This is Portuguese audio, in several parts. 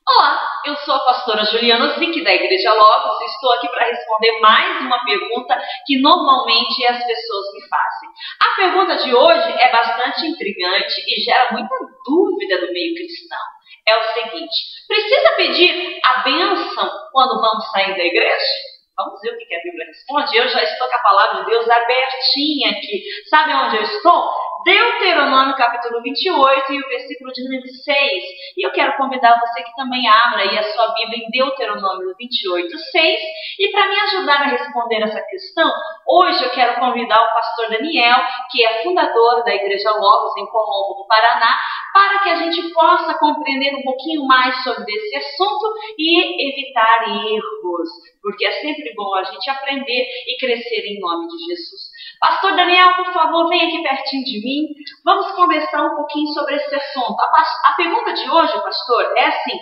Olá, eu sou a pastora Juliana Zic, da Igreja Logos, e estou aqui para responder mais uma pergunta que normalmente as pessoas me fazem. A pergunta de hoje é bastante intrigante e gera muita dúvida no meio cristão. É o seguinte: precisa pedir a bênção quando vamos sair da igreja? Vamos ver o que a Bíblia responde. Eu já estou com a palavra de Deus abertinha aqui. Sabe onde eu estou? Deuteronômio capítulo 28 e o versículo de número 6. E eu quero convidar você que também abra aí a sua Bíblia em Deuteronômio 28, 6. E para me ajudar a responder essa questão, hoje eu quero convidar o pastor Daniel, que é fundador da Igreja Logos em Colombo, no Paraná, para que a gente possa compreender um pouquinho mais sobre esse assunto e evitar erros, porque é sempre bom a gente aprender e crescer em nome de Jesus. Pastor Daniel, por favor, vem aqui pertinho de mim. Vamos conversar um pouquinho sobre esse assunto. A pergunta de hoje, pastor, é assim: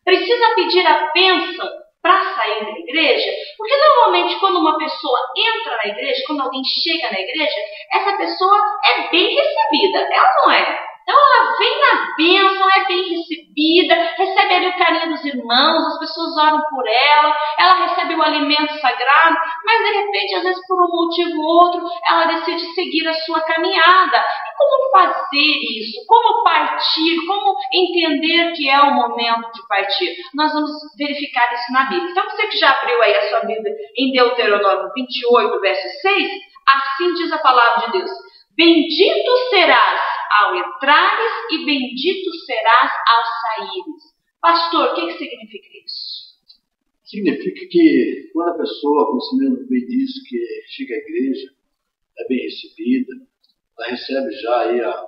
precisa pedir a bênção para sair da igreja? Porque normalmente quando uma pessoa entra na igreja, quando alguém chega na igreja, essa pessoa é bem recebida, ela não é? Então ela vem na bênção, é bem recebida, recebe ali o carinho dos irmãos, as pessoas oram por ela recebe o alimento sagrado, mas de repente, às vezes por um motivo ou outro, ela decide seguir a sua caminhada. E como fazer isso? Como partir? Como entender que é o momento de partir? Nós vamos verificar isso na Bíblia. Então você que já abriu aí a sua Bíblia em Deuteronômio 28, verso 6, assim diz a palavra de Deus: bendito serás ao entrares e bendito serás ao saíres. Pastor, o que significa isso? Significa que quando a pessoa, como você mesmo bem disse, que chega à igreja, é bem recebida, ela recebe já aí a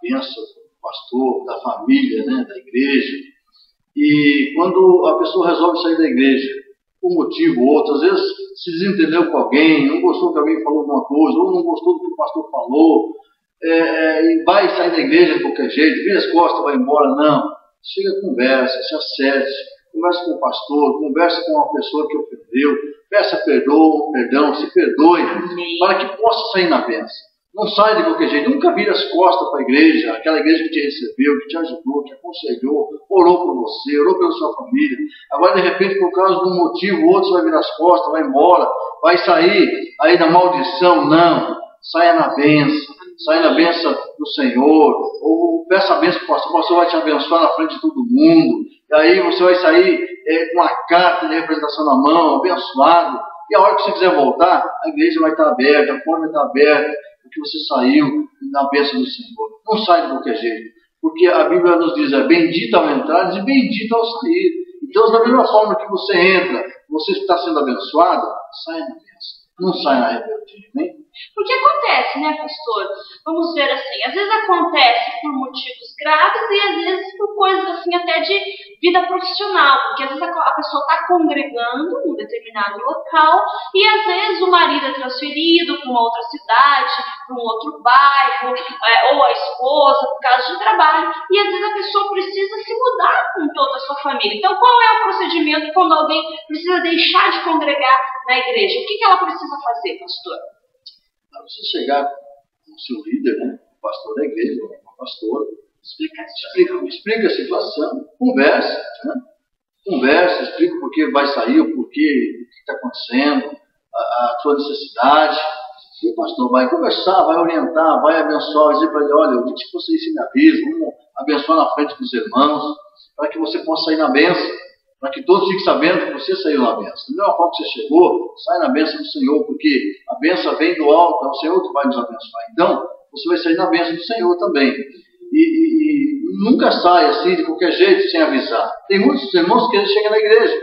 bênção do pastor, da família, né, da igreja. E quando a pessoa resolve sair da igreja, por um motivo ou outro, às vezes se desentendeu com alguém, não gostou que alguém falou alguma coisa, ou não gostou do que o pastor falou, e vai sair da igreja de qualquer jeito, vira as costas, vai embora. Não, chega, conversa, se acerte, conversa com o pastor, conversa com uma pessoa que ofendeu, peça perdão, se perdoe, para que possa sair na bênção. Não sai de qualquer jeito, nunca vira as costas para a igreja, aquela igreja que te recebeu, que te ajudou, que aconselhou, orou por você, orou pela sua família. Agora, de repente, por causa de um motivo ou outro, você vai virar as costas, vai embora, vai sair aí da maldição. Não, saia na bênção. Saia na bênção do Senhor, ou peça a bênção para o pastor vai te abençoar na frente de todo mundo, e aí você vai sair com uma carta de representação na mão, abençoado, e a hora que você quiser voltar, a igreja vai estar aberta, a porta vai estar aberta, porque você saiu na bênção do Senhor. Não sai de qualquer jeito, porque a Bíblia nos diz: bendito ao entrar e bendito ao sair. Então, da mesma forma que você entra, você está sendo abençoado, saia na bênção, não saia na rebeldia, nem. Porque acontece, né, pastor? Vamos ver assim, às vezes acontece por motivos graves e às vezes por coisas assim até de vida profissional, porque às vezes a pessoa está congregando em um determinado local e às vezes o marido é transferido para uma outra cidade, para um outro bairro, ou a esposa por causa de trabalho, e às vezes a pessoa precisa se mudar com toda a sua família. Então qual é o procedimento quando alguém precisa deixar de congregar na igreja? O que ela precisa fazer, pastor? Você chegar com o seu líder, né, o pastor da igreja, com a pastora, explica a situação, conversa, explica por que vai sair, o porquê, o que está acontecendo, a sua necessidade. E o pastor vai conversar, vai orientar, vai abençoar, vai dizer para ele: olha, eu disse que você me avisa, vamos abençoar na frente dos irmãos, para que você possa sair na bênção. Para que todos fiquem sabendo que você saiu na bênção. Da mesma forma que você chegou, sai na bênção do Senhor, porque a bênção vem do alto, é o Senhor que vai nos abençoar. Então, você vai sair na bênção do Senhor também. E nunca sai assim, de qualquer jeito, sem avisar. Tem muitos irmãos que ele chega na igreja,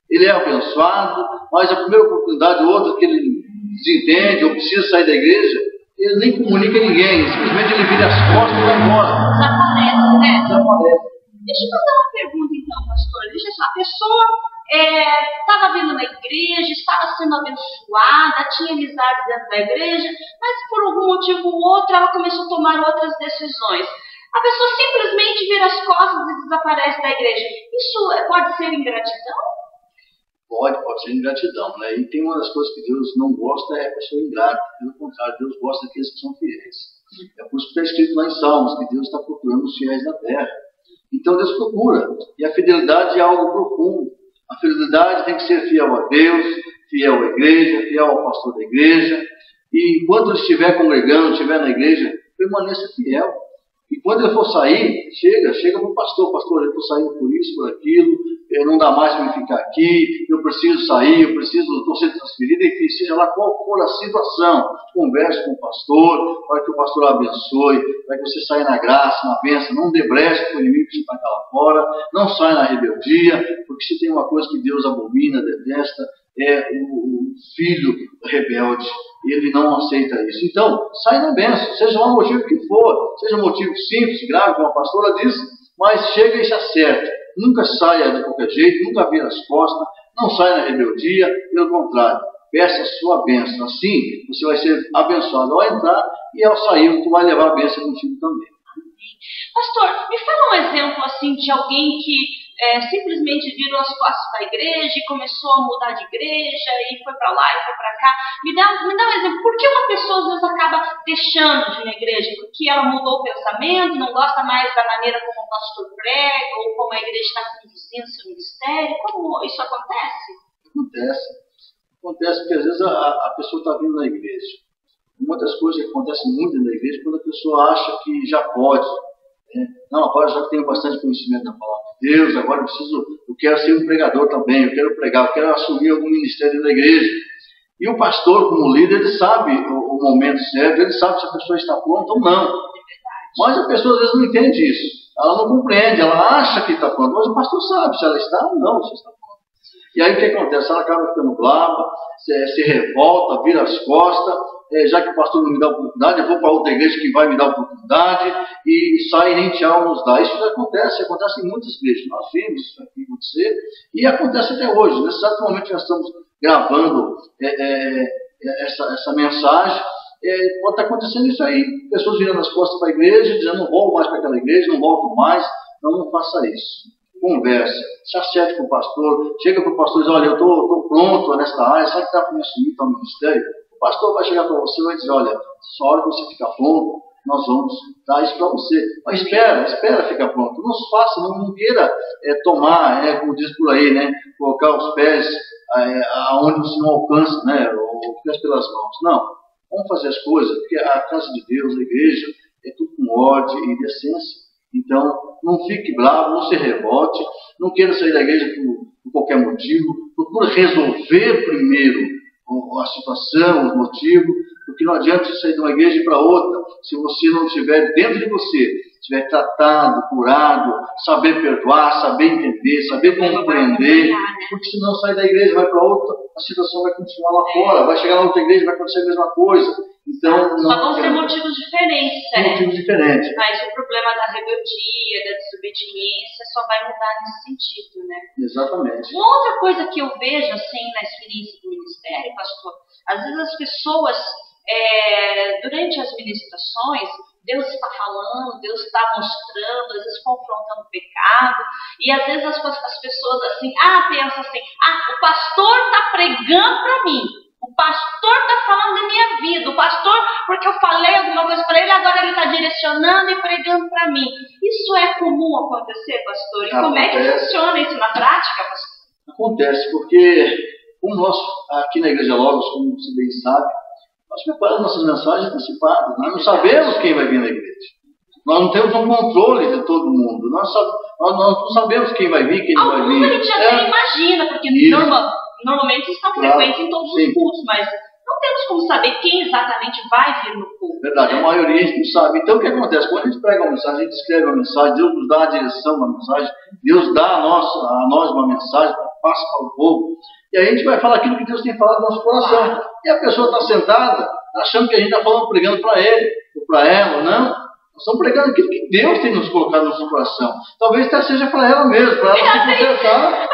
ele é abençoado, mas a primeira oportunidade ou outra que ele desentende ou precisa sair da igreja, ele nem comunica a ninguém, simplesmente ele vira as costas e vai embora. Desaparece, né? Desaparece. Deixa eu fazer uma pergunta então, pastor. Deixa só, a pessoa estava vindo na igreja, estava sendo abençoada, tinha amizade dentro da igreja, mas por algum motivo ou outro ela começou a tomar outras decisões. A pessoa simplesmente vira as costas e desaparece da igreja. Isso pode ser ingratidão? Pode ser ingratidão, né? E tem uma das coisas que Deus não gosta é a pessoa ingrata. Pelo contrário, Deus gosta daqueles que são fiéis. É por isso que está escrito lá em Salmos que Deus está procurando os fiéis na terra. Então Deus procura. E a fidelidade é algo profundo. A fidelidade tem que ser fiel a Deus, fiel à igreja, fiel ao pastor da igreja. E enquanto ele estiver congregando, estiver na igreja, permaneça fiel. E quando ele for sair, chega para o pastor, eu estou saindo por isso, por aquilo, não dá mais para eu ficar aqui, eu preciso sair, estou sendo transferido, enfim, seja lá qual for a situação, converse com o pastor, para que o pastor abençoe, para que você saia na graça, na bênção, não dê brecha para o inimigo que está lá fora, não saia na rebeldia, porque se tem uma coisa que Deus abomina, detesta, é o filho rebelde. Ele não aceita isso. Então, sai na bênção, seja lá o motivo que for, seja um motivo simples, grave, como a pastora disse, mas chega e se acerta. Nunca saia de qualquer jeito, nunca vira as costas, não saia na rebeldia, pelo contrário, peça a sua bênção. Assim, você vai ser abençoado ao entrar e ao sair, tu vai levar a bênção contigo também. Pastor, me fala um exemplo assim de alguém que simplesmente virou as costas para a igreja e começou a mudar de igreja e foi para lá e foi para cá. Me dá um exemplo. Por que uma pessoa às vezes acaba deixando de ir na igreja? Porque ela mudou o pensamento, não gosta mais da maneira como o pastor prega ou como a igreja está conduzindo seu ministério? Como isso acontece? Acontece porque às vezes a pessoa está vindo na igreja. Muitas coisas que acontecem muito na igreja quando a pessoa acha que já pode. Não, agora já tenho bastante conhecimento da palavra de Deus, agora eu quero ser um pregador também, eu quero pregar, eu quero assumir algum ministério da igreja. E o pastor, como líder, ele sabe o momento certo, ele sabe se a pessoa está pronta ou não. Mas a pessoa às vezes não entende isso. Ela não compreende, ela acha que está pronta, mas o pastor sabe se ela está ou não, se está pronta. E aí o que acontece? Ela acaba ficando brava, se revolta, vira as costas, já que o pastor não me dá oportunidade, eu vou para outra igreja que vai me dar oportunidade, e sai e nem tchau nos dá. Isso já acontece em muitas igrejas. Nós vimos isso aqui acontecer, e acontece até hoje. Nesse exato momento que nós estamos gravando essa mensagem, pode estar acontecendo isso aí. Pessoas virando as costas para a igreja, dizendo não vou mais para aquela igreja, não volto mais. Não faça isso. Conversa, se acerte com o pastor, chega para o pastor e diz, olha, eu estou pronto nesta área, sabe que está para me assumir para o ministério? O pastor vai chegar para você e vai dizer, olha, só hora que você ficar pronto, nós vamos dar isso para você. Mas espera ficar pronto. Não se faça, não queira tomar, como diz por aí, né, colocar os pés aonde você não alcança, né, ou pés pelas mãos. Não, vamos fazer as coisas, porque a casa de Deus, a igreja, é tudo com ordem e decência. Então, não fique bravo, não se revolte, não queira sair da igreja por qualquer motivo. Procure resolver primeiro a situação, os motivos, porque não adianta você sair de uma igreja e ir para outra se você não estiver dentro de você, estiver tratado, curado, saber perdoar, saber entender, saber compreender, porque se não sair da igreja e vai para outra, a situação vai continuar lá fora, vai chegar na outra igreja e vai acontecer a mesma coisa. Então, só vão ser motivos diferentes, Motivos diferentes. Mas o problema da rebeldia, da desobediência, só vai mudar nesse sentido, né? Exatamente. Uma outra coisa que eu vejo, assim, na experiência do ministério, pastor, às vezes as pessoas, durante as ministrações, Deus está falando, Deus está mostrando, às vezes confrontando o pecado, e às vezes as pessoas assim, pensam assim, o pastor está pregando para mim. O pastor está falando da minha vida. O pastor, porque eu falei alguma coisa para ele, agora ele está direcionando e pregando para mim. Isso é comum acontecer, pastor? E como é que funciona isso na prática, pastor? Acontece, porque como nós, aqui na Igreja Logos, como você bem sabe, nós preparamos nossas mensagens antecipadas. Nós não sabemos quem vai vir na igreja. Nós não temos um controle de todo mundo. Nós não sabemos quem vai vir, quem não vai vir. Alguns a gente até imagina, porque normalmente estão frequentes em todos os cultos, mas não temos como saber quem exatamente vai vir no culto. Verdade, a maioria a gente não sabe. Então o que acontece? Quando a gente prega uma mensagem, a gente escreve uma mensagem, Deus nos dá a direção da mensagem, Deus dá a nós uma mensagem, passa para o povo, e aí a gente vai falar aquilo que Deus tem falado no nosso coração. E a pessoa está sentada, achando que a gente está falando, pregando para ele, ou para ela, não. Nós estamos pregando aquilo que Deus tem nos colocado no nosso coração. Talvez até seja para ela mesma, para ela se consertar.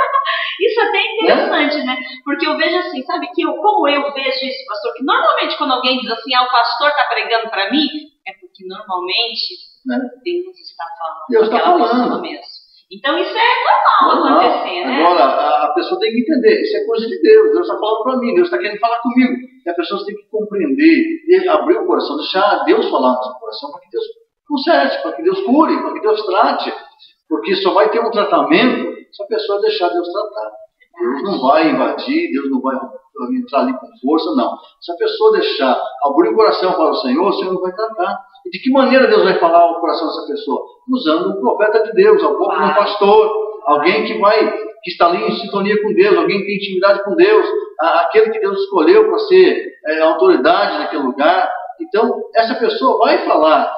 Isso é até interessante, né? Porque eu vejo assim, sabe, como eu vejo isso, pastor, que normalmente quando alguém diz assim, o pastor está pregando para mim, é porque normalmente Deus está falando. Deus está falando. Mesmo. Então isso é normal acontecer, né? Agora, a pessoa tem que entender, isso é coisa de Deus. Deus está falando para mim, Deus está querendo falar comigo. E a pessoa tem que compreender, e abrir o coração, deixar Deus falar no seu coração, para que Deus conserte, para que Deus cure, para que Deus trate. Porque só vai ter um tratamento se a pessoa deixar Deus tratar. Deus não vai invadir, Deus não vai entrar ali com força, não. Se a pessoa deixar abrir o coração para o Senhor vai tratar. E de que maneira Deus vai falar ao coração dessa pessoa? Usando um profeta de Deus, ao pouco um pastor, alguém que está ali em sintonia com Deus, alguém que tem intimidade com Deus, aquele que Deus escolheu para ser autoridade naquele lugar. Então, essa pessoa vai falar,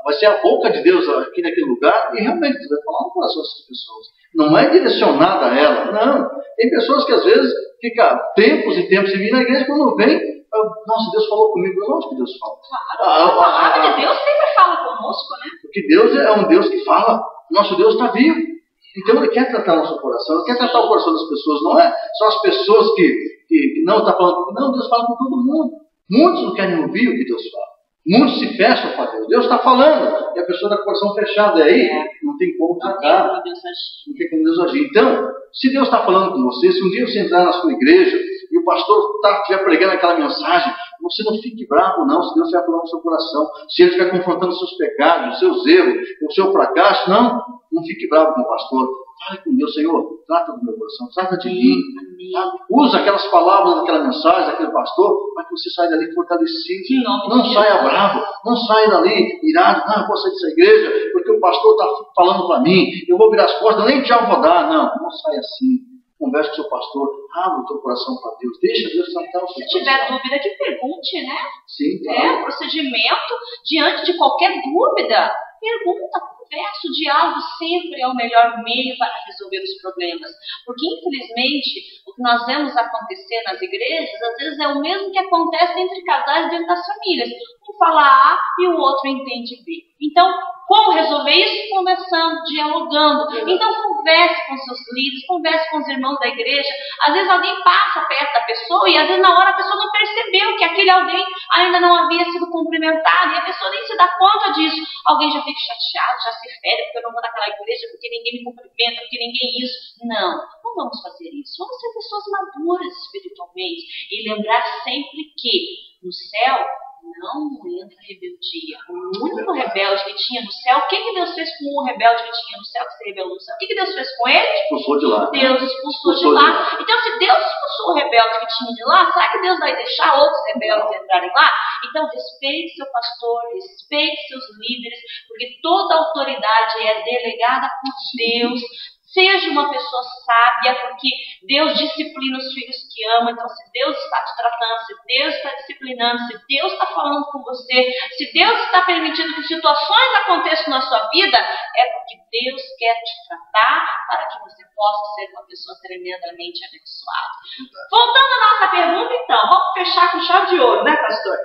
vai ser a boca de Deus aqui naquele lugar, e realmente Deus vai falar no coração dessas pessoas. Não é direcionada a ela, não. Tem pessoas que às vezes ficam tempos e tempos sem vir na igreja, quando vem, nossa, Deus falou comigo. Lógico que Deus fala. Claro, a palavra de Deus sempre fala conosco, né? Porque Deus é um Deus que fala. Nosso Deus está vivo. Então Ele quer tratar o nosso coração, Ele quer tratar o coração das pessoas. Não é só as pessoas que não estão falando. Não, Deus fala com todo mundo. Muitos não querem ouvir o que Deus fala. Muitos se fecham para Deus. Deus está falando. E a pessoa está com o coração fechado. E aí não tem como tratar. Não tem como Deus agir. Então, se Deus está falando com você, se um dia você entrar na sua igreja e o pastor estiver pregando aquela mensagem, você não fique bravo, não. Se Deus estiver falando no seu coração, se Ele estiver confrontando os seus pecados, os seus erros, o seu fracasso, não fique bravo com o pastor. Fale com Deus, Senhor, trata do meu coração, trata de mim. Usa aquelas palavras daquela mensagem, daquele pastor, para que você saia dali fortalecido. Não saia bravo, não saia dali irado. Não, eu vou sair dessa igreja porque o pastor está falando para mim, eu vou virar as costas, nem já vou dar. Não saia assim. Converse com o seu pastor, abra o teu coração para Deus, deixa Deus tratar o seu coração. Se tiver dúvida, que pergunte, né? Sim, claro. Procedimento, diante de qualquer dúvida, pergunta, conversa. O diálogo sempre é o melhor meio para resolver os problemas. Porque, infelizmente, o que nós vemos acontecer nas igrejas, às vezes é o mesmo que acontece entre casais dentro das famílias. Um fala A e o outro entende B. Então, como resolver isso? Conversando, dialogando. Então, converse com seus líderes, converse com os irmãos da igreja. Às vezes alguém passa perto da pessoa e às vezes na hora a pessoa não percebeu que aquele alguém ainda não havia sido cumprimentado e a pessoa nem se dá conta disso. Alguém já fica chateado, já se fere porque eu não vou naquela igreja, porque ninguém me cumprimenta, porque ninguém isso. Não vamos fazer isso. Vamos ser pessoas maduras espiritualmente e lembrar sempre que no céu não entra rebeldia. O único rebelde que tinha no céu, o que Deus fez com o rebelde que tinha no céu, que se rebelou no céu? O que Deus fez com ele? Expulsou de lá. Deus expulsou de lá. Então, se Deus expulsou o rebelde que tinha de lá, será que Deus vai deixar outros rebeldes entrarem lá? Então, respeite seu pastor, respeite seus líderes, porque toda autoridade é delegada por Deus. Seja uma pessoa sábia, porque Deus disciplina os filhos que ama. Então, se Deus está te tratando, se Deus está disciplinando, se Deus está falando com você, se Deus está permitindo que situações aconteçam na sua vida, é porque Deus quer te tratar para que você possa ser uma pessoa tremendamente abençoada. Voltando à nossa pergunta, então, vamos fechar com chave de ouro, né, pastor?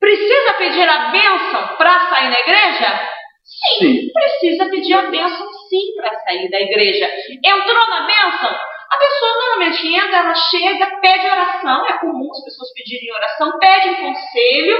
Precisa pedir a bênção para sair da igreja? Sim, precisa pedir a bênção sim para sair da igreja. Entrou na bênção? A pessoa normalmente entra, ela chega, pede oração, é comum as pessoas pedirem oração, pedem conselho, a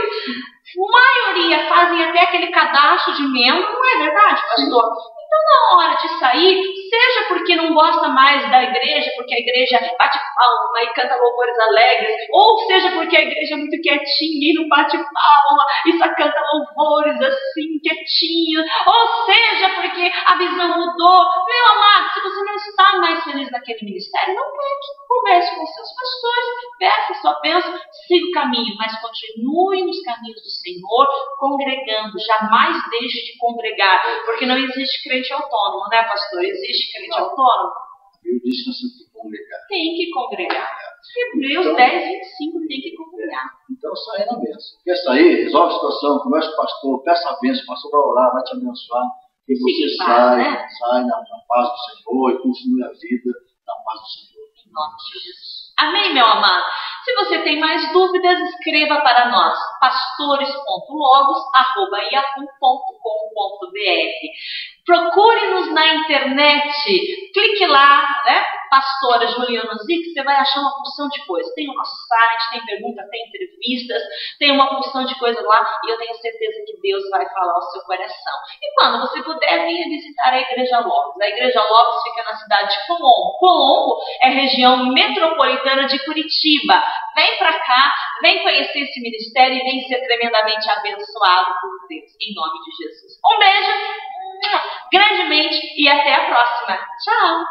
maioria fazem até aquele cadastro de membro, não é verdade, pastor? Então, na hora de sair, seja porque não gosta mais da igreja, porque a igreja bate palma e canta louvores alegres, ou seja porque a igreja é muito quietinha e não bate palma e só canta louvores assim, quietinho, ou seja porque a visão mudou. Meu amado, se você não está mais feliz naquele ministério, não pede. Converse com seus pastores, peça sua bênção, siga o caminho, mas continue nos caminhos do Senhor, congregando. Jamais deixe de congregar, porque não existe crente autônomo, né, pastor? Existe crente autônomo? Eu disse que nós temos que congregar. Tem que congregar. Hebreus 10, 25, tem que congregar. Então sai na bênção. Quer sair? Resolve a situação, conversa com o pastor, peça a bênção, o pastor vai orar, vai te abençoar. E você sai na paz do Senhor e continue a vida na paz do Senhor. Em nome de Jesus. Amém, meu amado? Se você tem mais dúvidas, escreva para nós, pastores.logos@yahoo.com.br. Procure-nos na internet, clique lá, né? Pastora Juliana Zic, você vai achar uma porção de coisas. Tem o nosso site, tem perguntas, tem entrevistas, tem uma porção de coisas lá e eu tenho certeza que Deus vai falar ao seu coração. E quando você puder, venha visitar a Igreja Logos. A Igreja Logos fica na cidade de Colombo. Colombo é região metropolitana de Curitiba. Vem para cá, vem conhecer esse ministério e vem ser tremendamente abençoado por Deus, em nome de Jesus. Um beijo! grandemente e até a próxima. Tchau!